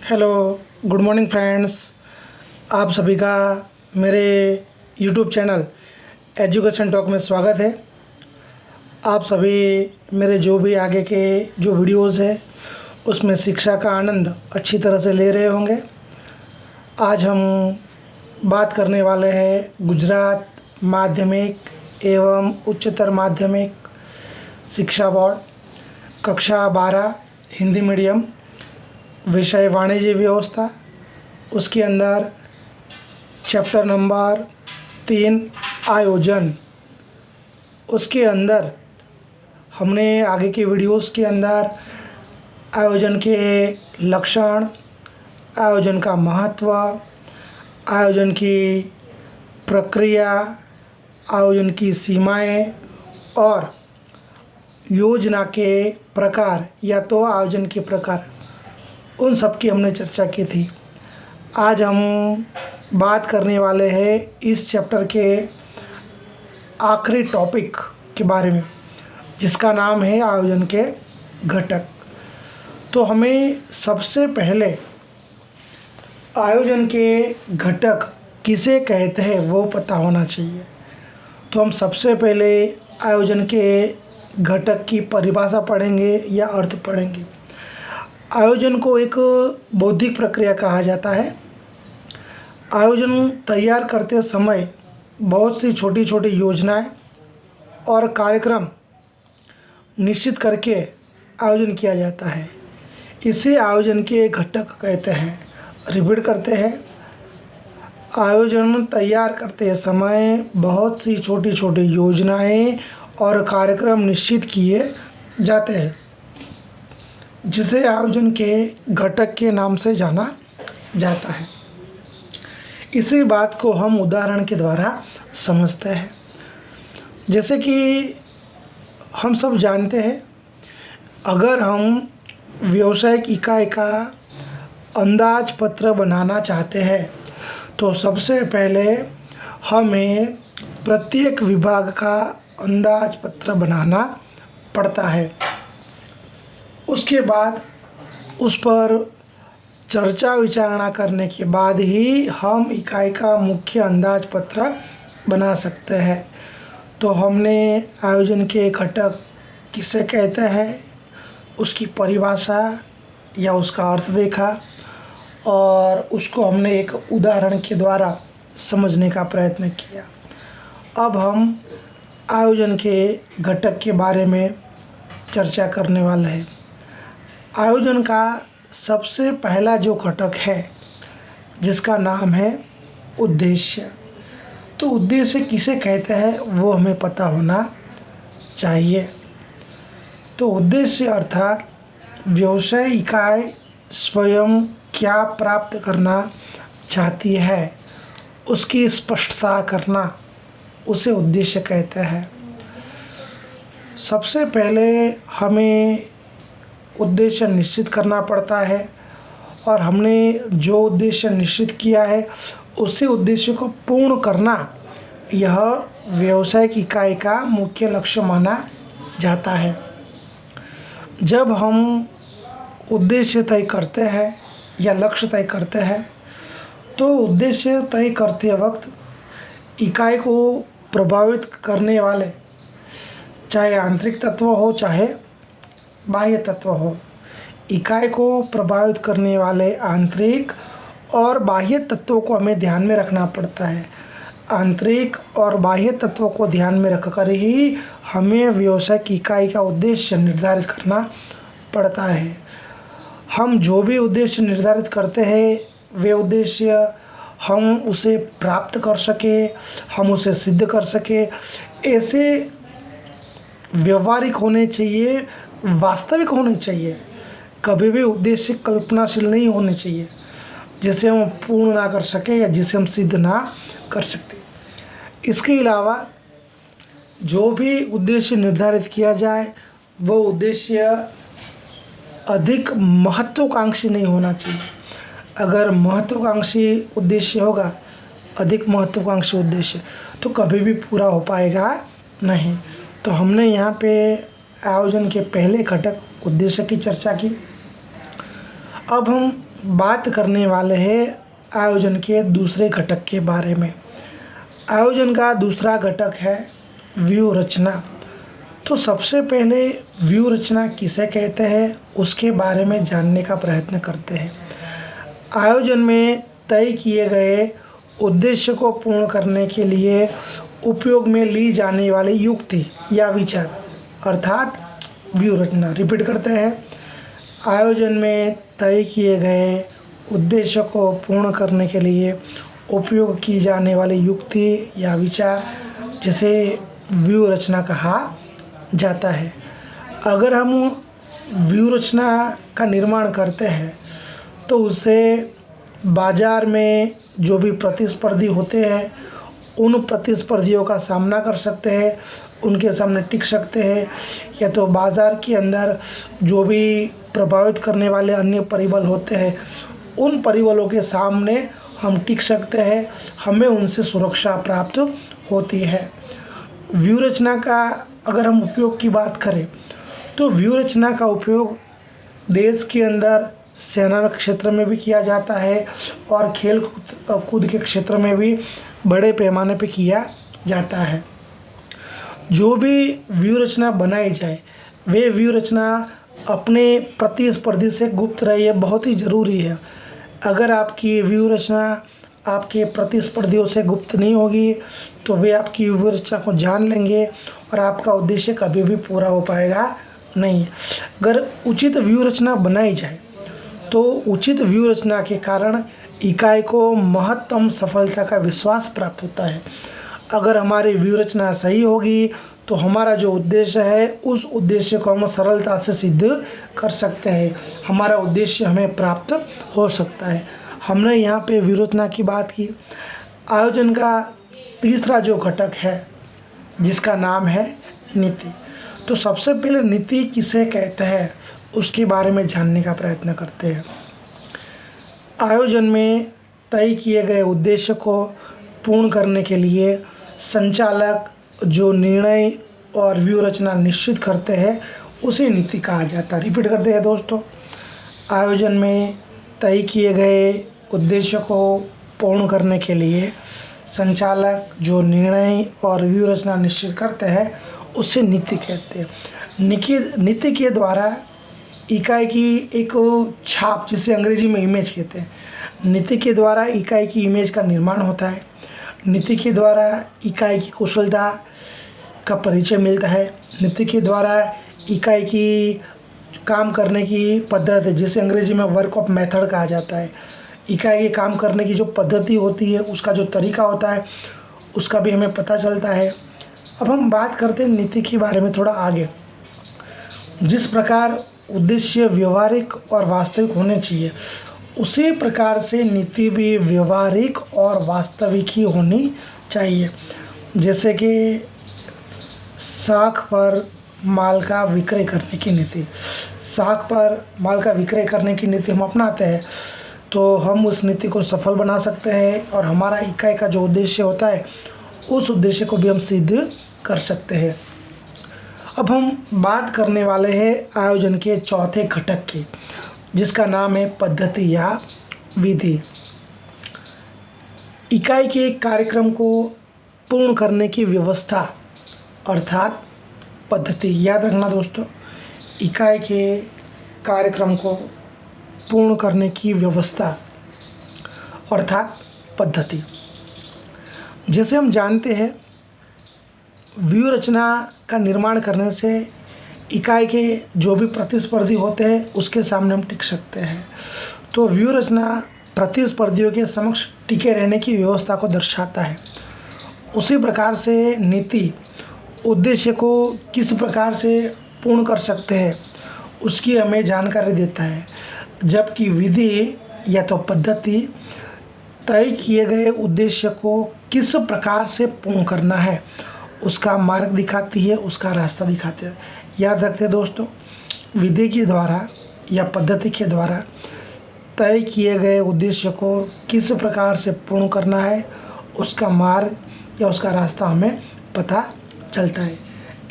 Hello, good morning friends. आप सभी का मेरे यूट्यूब चैनल एजुकेशन टॉक में स्वागत है। आप सभी मेरे जो भी आगे के जो वीडियोस है उसमें शिक्षा का आनंद अच्छी तरह से ले रहे होंगे। आज हम बात करने वाले हैं गुजरात माध्यमिक एवं उच्चतर माध्यमिक शिक्षा बोर्ड कक्षा 12 हिंदी मीडियम विषय वाणिज्य व्यवस्था। उसके अंदर चैप्टर नंबर 3 आयोजन। उसके अंदर हमने आगे के वीडियोस के अंदर आयोजन के लक्षण, आयोजन का महत्व, आयोजन की प्रक्रिया, आयोजन की सीमाएं और योजना के प्रकार या तो आयोजन के प्रकार, उन सब की हमने चर्चा की थी। आज हम बात करने वाले हैं इस चैप्टर के आखिरी टॉपिक के बारे में, जिसका नाम है आयोजन के घटक। तो हमें सबसे पहले आयोजन के घटक किसे कहते हैं वो पता होना चाहिए। तो हम सबसे पहले आयोजन के घटक की परिभाषा पढ़ेंगे या अर्थ पढ़ेंगे। आयोजन को एक बौद्धिक प्रक्रिया कहा जाता है। आयोजन तैयार करते समय बहुत सी छोटी छोटी योजनाएं और कार्यक्रम निश्चित करके आयोजन किया जाता है। इसे आयोजन के घटक कहते हैं। रिपीट करते हैं, आयोजन तैयार करते समय बहुत सी छोटी छोटी योजनाएं और कार्यक्रम निश्चित किए जाते हैं, जिसे आयोजन के घटक के नाम से जाना जाता है। इसी बात को हम उदाहरण के द्वारा समझते हैं। जैसे कि हम सब जानते हैं, अगर हम व्यावसायिक इकाई का अंदाज पत्र बनाना चाहते हैं तो सबसे पहले हमें प्रत्येक विभाग का अंदाज पत्र बनाना पड़ता है। उसके बाद उस पर चर्चा विचारणा करने के बाद ही हम इकाई का मुख्य अंदाज पत्र बना सकते हैं। तो हमने आयोजन के घटक किसे कहते हैं, उसकी परिभाषा या उसका अर्थ देखा और उसको हमने एक उदाहरण के द्वारा समझने का प्रयत्न किया। अब हम आयोजन के घटक के बारे में चर्चा करने वाले हैं। आयोजन का सबसे पहला जो घटक है, जिसका नाम है उद्देश्य। तो उद्देश्य किसे कहते हैं वो हमें पता होना चाहिए। तो उद्देश्य अर्थात व्यवसाय इकाई स्वयं क्या प्राप्त करना चाहती है उसकी स्पष्टता करना, उसे उद्देश्य कहते हैं। सबसे पहले हमें उद्देश्य निश्चित करना पड़ता है और हमने जो उद्देश्य निश्चित किया है उसी उद्देश्य को पूर्ण करना यह व्यावसायिक इकाई का मुख्य लक्ष्य माना जाता है। जब हम उद्देश्य तय करते हैं या लक्ष्य तय करते हैं तो उद्देश्य तय करते वक्त इकाई को प्रभावित करने वाले, चाहे आंतरिक तत्व हो चाहे बाह्य तत्व हो, इकाई को प्रभावित करने वाले आंतरिक और बाह्य तत्वों को हमें ध्यान में रखना पड़ता है। आंतरिक और बाह्य तत्वों को ध्यान में रखकर ही हमें व्यावसायिक इकाई का उद्देश्य निर्धारित करना पड़ता है। हम जो भी उद्देश्य निर्धारित करते हैं वे उद्देश्य हम उसे प्राप्त कर सके, हम उसे सिद्ध कर सके, ऐसे व्यवहारिक होने चाहिए, वास्तविक होने चाहिए। कभी भी उद्देश्य कल्पनाशील नहीं होने चाहिए जिसे हम पूर्ण ना कर सके या जिसे हम सिद्ध ना कर सकते। इसके अलावा जो भी उद्देश्य निर्धारित किया जाए वो उद्देश्य अधिक महत्वाकांक्षी नहीं होना चाहिए। अगर महत्वाकांक्षी उद्देश्य होगा, अधिक महत्वाकांक्षी उद्देश्य, तो कभी भी पूरा हो पाएगा नहीं। तो हमने यहाँ पे आयोजन के पहले घटक उद्देश्य की चर्चा की। अब हम बात करने वाले हैं आयोजन के दूसरे घटक के बारे में। आयोजन का दूसरा घटक है व्यूह रचना। तो सबसे पहले व्यूह रचना किसे कहते हैं उसके बारे में जानने का प्रयत्न करते हैं। आयोजन में तय किए गए उद्देश्य को पूर्ण करने के लिए उपयोग में ली जाने वाली युक्ति या विचार अर्थात व्यूह रचना। रिपीट करते हैं, आयोजन में तय किए गए उद्देश्य को पूर्ण करने के लिए उपयोग की जाने वाली युक्ति या विचार जिसे व्यूह रचना कहा जाता है। अगर हम व्यूह रचना का निर्माण करते हैं तो उससे बाज़ार में जो भी प्रतिस्पर्धी होते हैं उन प्रतिस्पर्धियों का सामना कर सकते हैं, उनके सामने टिक सकते हैं, या तो बाज़ार के अंदर जो भी प्रभावित करने वाले अन्य परिबल होते हैं उन परिबलों के सामने हम टिक सकते हैं, हमें उनसे सुरक्षा प्राप्त होती है। व्यूह रचना का अगर हम उपयोग की बात करें तो व्यूह रचना का उपयोग देश के अंदर सेना क्षेत्र में भी किया जाता है और खेल कूद के क्षेत्र में भी बड़े पैमाने पे किया जाता है। जो भी व्यूह रचना बनाई जाए वे व्यूह रचना अपने प्रतिस्पर्धी से गुप्त रहे, यह बहुत ही ज़रूरी है। अगर आपकी व्यूह रचना आपके प्रतिस्पर्धियों से गुप्त नहीं होगी तो वे आपकी व्यूह रचना को जान लेंगे और आपका उद्देश्य कभी भी पूरा हो पाएगा नहीं। अगर उचित व्यूह रचना बनाई जाए तो उचित व्यूह रचना के कारण इकाई को महत्तम सफलता का विश्वास प्राप्त होता है। अगर हमारी व्यूह रचना सही होगी तो हमारा जो उद्देश्य है उस उद्देश्य को हम सरलता से सिद्ध कर सकते हैं, हमारा उद्देश्य हमें प्राप्त हो सकता है। हमने यहाँ पे व्यूह रचना की बात की। आयोजन का तीसरा जो घटक है जिसका नाम है नीति। तो सबसे पहले नीति किसे कहते हैं उसके बारे में जानने का प्रयत्न करते हैं। आयोजन में तय किए गए उद्देश्य को पूर्ण करने के लिए संचालक जो निर्णय और व्यूह रचना निश्चित करते हैं उसे नीति कहा जाता है। रिपीट करते हैं दोस्तों, आयोजन में तय किए गए उद्देश्य को पूर्ण करने के लिए संचालक जो निर्णय और व्यूह रचना निश्चित करते हैं उसे नीति कहते हैं। नीति के द्वारा इकाई की एक छाप जिसे अंग्रेजी में इमेज कहते हैं, नीति के द्वारा इकाई की इमेज का निर्माण होता है। नीति के द्वारा इकाई की कुशलता का परिचय मिलता है। नीति के द्वारा इकाई की काम करने की पद्धति जिसे अंग्रेजी में वर्क ऑफ मेथड कहा जाता है, इकाई के काम करने की जो पद्धति होती है उसका जो तरीका होता है उसका भी हमें पता चलता है। अब हम बात करते हैं नीति के बारे में थोड़ा आगे। जिस प्रकार उद्देश्य व्यवहारिक और वास्तविक होने चाहिए उसी प्रकार से नीति भी व्यवहारिक और वास्तविक ही होनी चाहिए। जैसे कि साख पर माल का विक्रय करने की नीति, साख पर माल का विक्रय करने की नीति हम अपनाते हैं तो हम उस नीति को सफल बना सकते हैं और हमारा इकाई का जो उद्देश्य होता है उस उद्देश्य को भी हम सिद्ध कर सकते हैं। अब हम बात करने वाले हैं आयोजन के चौथे घटक की जिसका नाम है पद्धति या विधि। इकाई के कार्यक्रम को पूर्ण करने की व्यवस्था अर्थात पद्धति। याद रखना दोस्तों, इकाई के कार्यक्रम को पूर्ण करने की व्यवस्था अर्थात पद्धति। जैसे हम जानते हैं व्यूह रचना का निर्माण करने से इकाई के जो भी प्रतिस्पर्धी होते हैं उसके सामने हम टिक सकते हैं। तो व्यूह रचना प्रतिस्पर्धियों के समक्ष टिके रहने की व्यवस्था को दर्शाता है। उसी प्रकार से नीति उद्देश्य को किस प्रकार से पूर्ण कर सकते हैं उसकी हमें जानकारी देता है, जबकि विधि या तो पद्धति तय किए गए उद्देश्य को किस प्रकार से पूर्ण करना है उसका मार्ग दिखाती है, उसका रास्ता दिखाती है। याद रखते दोस्तों, विधि के द्वारा या पद्धति के द्वारा तय किए गए उद्देश्य को किस प्रकार से पूर्ण करना है उसका मार्ग या उसका रास्ता हमें पता चलता है।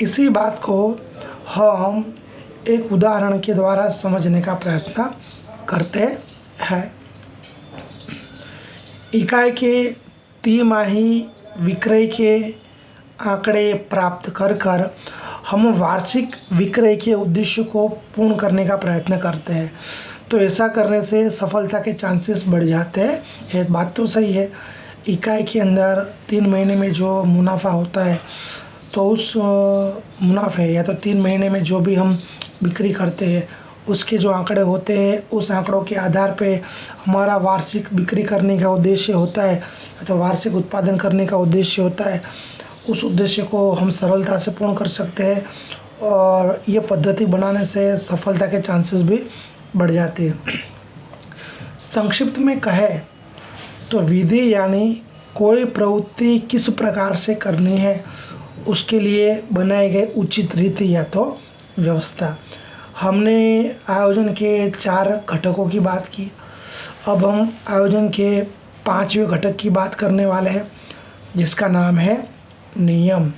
इसी बात को हम एक उदाहरण के द्वारा समझने का प्रयत्न करते है। इकाई के तिमाही विक्रय के आंकड़े प्राप्त कर कर हम वार्षिक विक्रय के उद्देश्य को पूर्ण करने का प्रयत्न करते हैं। तो ऐसा करने से सफलता के चांसेस बढ़ जाते हैं। ये बात तो सही है। इकाई के अंदर 3 महीने में जो मुनाफा होता है, तो उस मुनाफे या तो 3 महीने में जो भी हम बिक्री करते हैं उसके जो आंकड़े होते हैं, उस आंकड़ों के आधार पे हमारा वार्षिक बिक्री करने का उद्देश्य होता है या तो वार्षिक उत्पादन करने का उद्देश्य होता है। उस उद्देश्य को हम सरलता से पूर्ण कर सकते हैं और ये पद्धति बनाने से सफलता के चांसेस भी बढ़ जाते हैं। संक्षिप्त में कहें तो विधि यानी कोई प्रवृत्ति किस प्रकार से करनी है उसके लिए बनाए गए उचित रीति या तो व्यवस्था। हमने आयोजन के 4 घटकों की बात की। अब हम आयोजन के 5वें घटक की बात करने वाले हैं, जिसका नाम है नियम।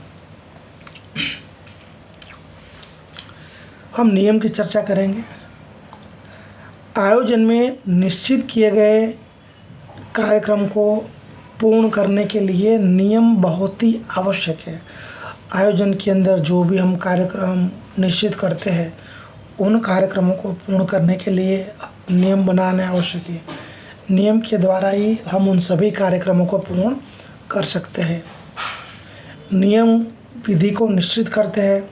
हम नियम की चर्चा करेंगे। आयोजन में निश्चित किए गए कार्यक्रम को पूर्ण करने के लिए नियम बहुत ही आवश्यक है। आयोजन के अंदर जो भी हम कार्यक्रम निश्चित करते हैं, उन कार्यक्रमों को पूर्ण करने के लिए नियम बनाना आवश्यक है। नियम के द्वारा ही हम उन सभी कार्यक्रमों को पूर्ण कर सकते हैं। नियम विधि को निश्चित करते हैं,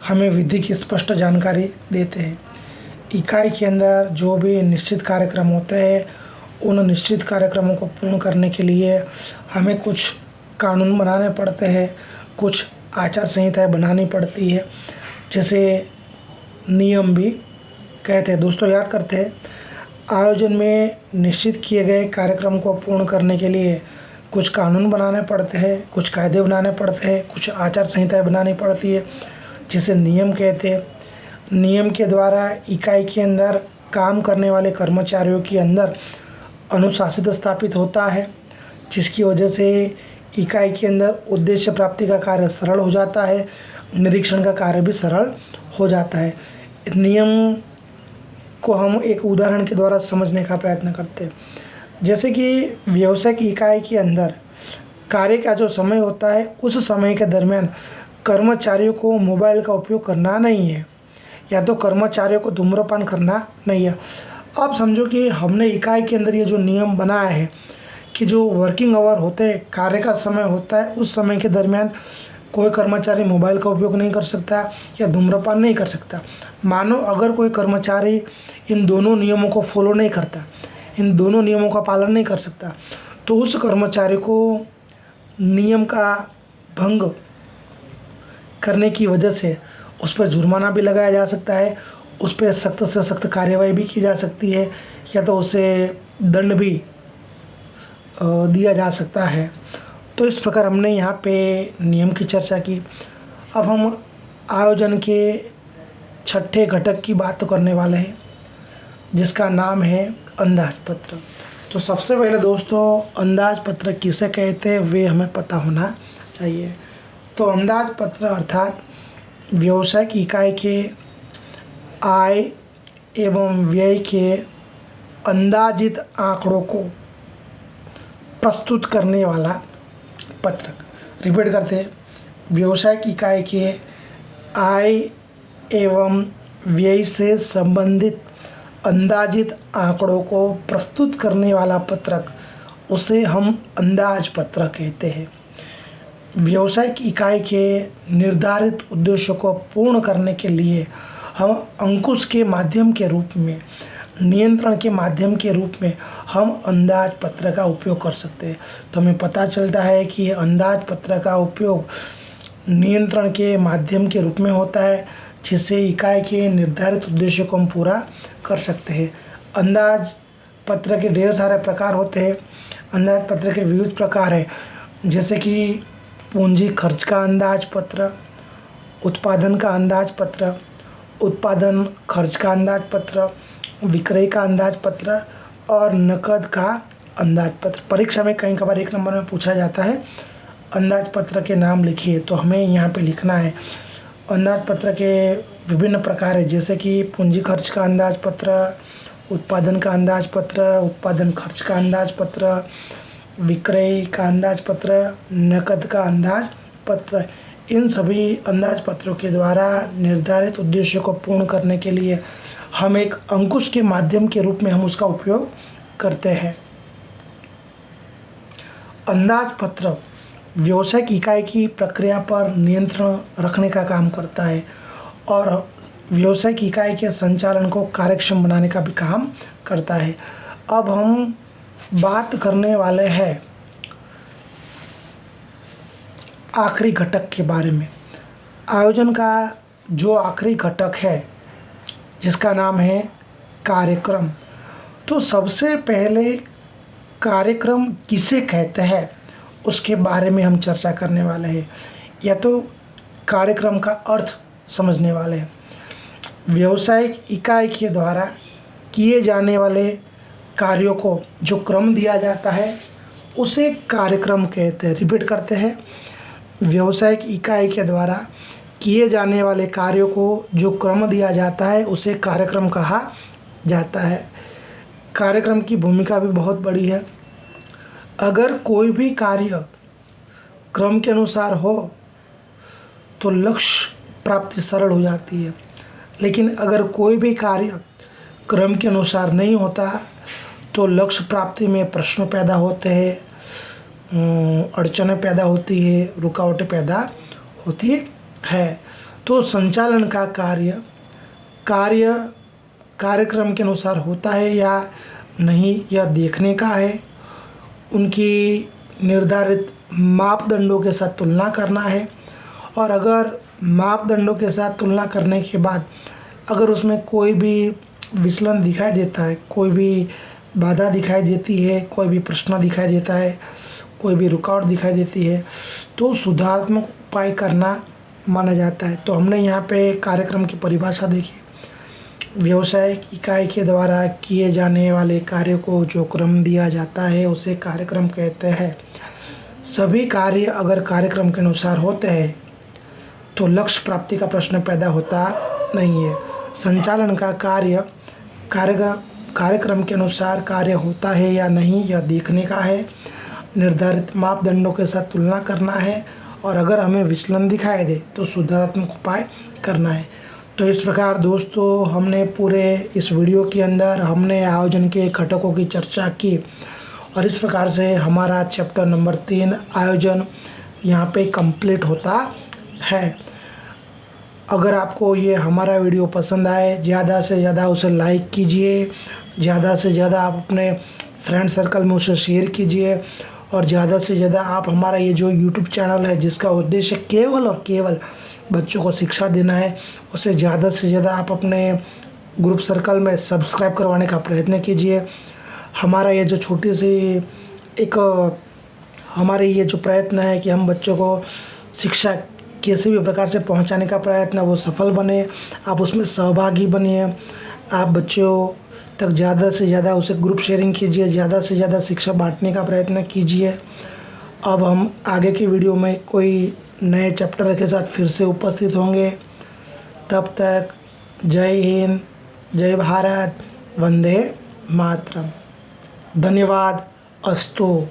हमें विधि की स्पष्ट जानकारी देते हैं। इकाई के अंदर जो भी निश्चित कार्यक्रम होते हैं, उन निश्चित कार्यक्रमों को पूर्ण करने के लिए हमें कुछ कानून बनाने पड़ते हैं, कुछ आचार संहिताएं बनानी पड़ती है, जैसे नियम भी कहते हैं। दोस्तों याद करते हैं, आयोजन में निश्चित किए गए कार्यक्रम को पूर्ण करने के लिए कुछ कानून बनाने पड़ते हैं, कुछ कायदे बनाने पड़ते हैं, कुछ आचार संहिताएं बनानी पड़ती है, जिसे नियम कहते हैं। नियम के द्वारा इकाई के अंदर काम करने वाले कर्मचारियों के अंदर अनुशासित स्थापित होता है, जिसकी वजह से इकाई के अंदर उद्देश्य प्राप्ति का कार्य सरल हो जाता है, निरीक्षण का कार्य भी सरल हो जाता है। नियम को हम एक उदाहरण के द्वारा समझने का प्रयत्न करते हैं। जैसे कि व्यावसायिक इकाई के अंदर कार्य का जो समय होता है, उस समय के दरमियान कर्मचारियों को मोबाइल का उपयोग करना नहीं है, या तो कर्मचारियों को धूम्रपान करना नहीं है। अब समझो कि हमने इकाई के अंदर ये जो नियम बनाया है कि जो वर्किंग आवर होते हैं, कार्य का समय होता है, उस समय के दरमियान कोई कर्मचारी मोबाइल का उपयोग नहीं कर सकता या धूम्रपान नहीं कर सकता। मानो अगर कोई कर्मचारी इन दोनों नियमों को फॉलो नहीं करता, इन दोनों नियमों का पालन नहीं कर सकता, तो उस कर्मचारी को नियम का भंग करने की वजह से उस पर जुर्माना भी लगाया जा सकता है, उस पर सख्त से सख्त कार्यवाही भी की जा सकती है, या तो उसे दंड भी दिया जा सकता है। तो इस प्रकार हमने यहाँ पे नियम की चर्चा की। अब हम आयोजन के 6ठे घटक की बात करने वाले हैं, जिसका नाम है अंदाजपत्र। तो सबसे पहले दोस्तों, अंदाजपत्र किसे कहते हैं वे हमें पता होना चाहिए। तो अंदाजपत्र अर्थात व्यावसायिक इकाई के आय एवं व्यय के अंदाजित आंकड़ों को प्रस्तुत करने वाला पत्रक। रिपीट करते हैं, व्यावसायिक इकाई के आय एवं व्यय से संबंधित अंदाजित आंकड़ों को प्रस्तुत करने वाला पत्रक, उसे हम अंदाजपत्र कहते हैं। व्यावसायिक इकाई के निर्धारित उद्देश्यों को पूर्ण करने के लिए हम अंकुश के माध्यम के रूप में, नियंत्रण के माध्यम के रूप में हम अंदाजपत्र का उपयोग कर सकते हैं। तो हमें पता चलता है कि अंदाजपत्र का उपयोग नियंत्रण के माध्यम के रूप में होता है, जिससे इकाई के निर्धारित उद्देश्यों को हम पूरा कर सकते हैं। अंदाजपत्र के ढेर सारे प्रकार होते हैं। अंदाजपत्र के विविध प्रकार हैं, जैसे कि पूंजी खर्च का अंदाजपत्र, उत्पादन का अंदाजपत्र, उत्पादन खर्च का अंदाजपत्र, विक्रय का अंदाजपत्र और नकद का अंदाजपत्र। परीक्षा में कई कबार 1 नंबर में पूछा जाता है, अंदाजपत्र के नाम लिखिए, तो हमें यहाँ पे लिखना है। अंदाजपत्र के विभिन्न प्रकार हैं, जैसे कि पूंजी खर्च का अंदाजपत्र, उत्पादन का अंदाज पत्र, उत्पादन खर्च का अंदाज पत्र, विक्रय का अंदाज पत्र, नकद का अंदाज पत्र। इन सभी अंदाज पत्रों के द्वारा निर्धारित उद्देश्यों को पूर्ण करने के लिए हम एक अंकुश के माध्यम के रूप में हम उसका उपयोग करते हैं। अंदाज पत्र व्यावसायिक इकाई की प्रक्रिया पर नियंत्रण रखने का काम करता है और व्यावसायिक इकाई के संचालन को कार्यक्षम बनाने का भी काम करता है। अब हम बात करने वाले हैं आखिरी घटक के बारे में। आयोजन का जो आखिरी घटक है जिसका नाम है कार्यक्रम। तो सबसे पहले कार्यक्रम किसे कहते हैं उसके बारे में हम चर्चा करने वाले हैं, या तो कार्यक्रम का अर्थ समझने वाले हैं। व्यावसायिक इकाई के द्वारा किए जाने वाले कार्यों को जो क्रम दिया जाता है उसे कार्यक्रम कहते हैं। रिपीट करते हैं, व्यावसायिक इकाई के द्वारा किए जाने वाले कार्यों को जो क्रम दिया जाता है उसे कार्यक्रम कहा जाता है। कार्यक्रम की भूमिका भी बहुत बड़ी है। अगर कोई भी कार्य क्रम के अनुसार हो तो लक्ष्य प्राप्ति सरल हो जाती है, लेकिन अगर कोई भी कार्य क्रम के अनुसार नहीं होता तो लक्ष्य प्राप्ति में प्रश्न पैदा होते हैं, अड़चनें पैदा होती है, रुकावटें पैदा होती है। तो संचालन का कार्यक्रम के अनुसार होता है या नहीं यह देखने का है। उनकी निर्धारित मापदंडों के साथ तुलना करना है, और अगर मापदंडों के साथ तुलना करने के बाद अगर उसमें कोई भी विचलन दिखाई देता है, कोई भी बाधा दिखाई देती है, कोई भी प्रश्न दिखाई देता है, कोई भी रुकावट दिखाई देती है, तो सुधारात्मक उपाय करना माना जाता है। तो हमने यहाँ पे कार्यक्रम की परिभाषा देखी। व्यावसायिक इकाई के द्वारा किए जाने वाले कार्यों को जो क्रम दिया जाता है उसे कार्यक्रम कहते हैं। सभी कार्य अगर कार्यक्रम के अनुसार होते हैं तो लक्ष्य प्राप्ति का प्रश्न पैदा होता नहीं है। संचालन का कार्यक्रम के अनुसार कार्य होता है या नहीं यह देखने का है, निर्धारित मापदंडों के साथ तुलना करना है, और अगर हमें विचलन दिखाई दे तो सुधारात्मक उपाय करना है। तो इस प्रकार दोस्तों हमने पूरे इस वीडियो के अंदर हमने आयोजन के घटकों की चर्चा की, और इस प्रकार से हमारा चैप्टर नंबर 3 आयोजन यहाँ पे कंप्लीट होता है। अगर आपको ये हमारा वीडियो पसंद आए, ज़्यादा से ज़्यादा उसे लाइक कीजिए, ज़्यादा से ज़्यादा आप अपने फ्रेंड सर्कल में उसे शेयर कीजिए, और ज़्यादा से ज़्यादा आप हमारा ये जो यूट्यूब चैनल है जिसका उद्देश्य केवल और केवल बच्चों को शिक्षा देना है, उसे ज़्यादा से ज़्यादा आप अपने ग्रुप सर्कल में सब्सक्राइब करवाने का प्रयत्न कीजिए। हमारा ये जो छोटी सी एक हमारे ये जो प्रयत्न है कि हम बच्चों को शिक्षा किसी भी प्रकार से पहुंचाने का प्रयत्न वो सफल बने, आप उसमें सहभागी बनिए। आप बच्चों तक ज़्यादा से ज़्यादा उसे ग्रुप शेयरिंग कीजिए, ज़्यादा से ज़्यादा शिक्षा बांटने का प्रयत्न कीजिए। अब हम आगे की वीडियो में कोई नए चैप्टर के साथ फिर से उपस्थित होंगे। तब तक जय हिंद, जय भारत, वंदे मातरम। धन्यवाद। अस्तु।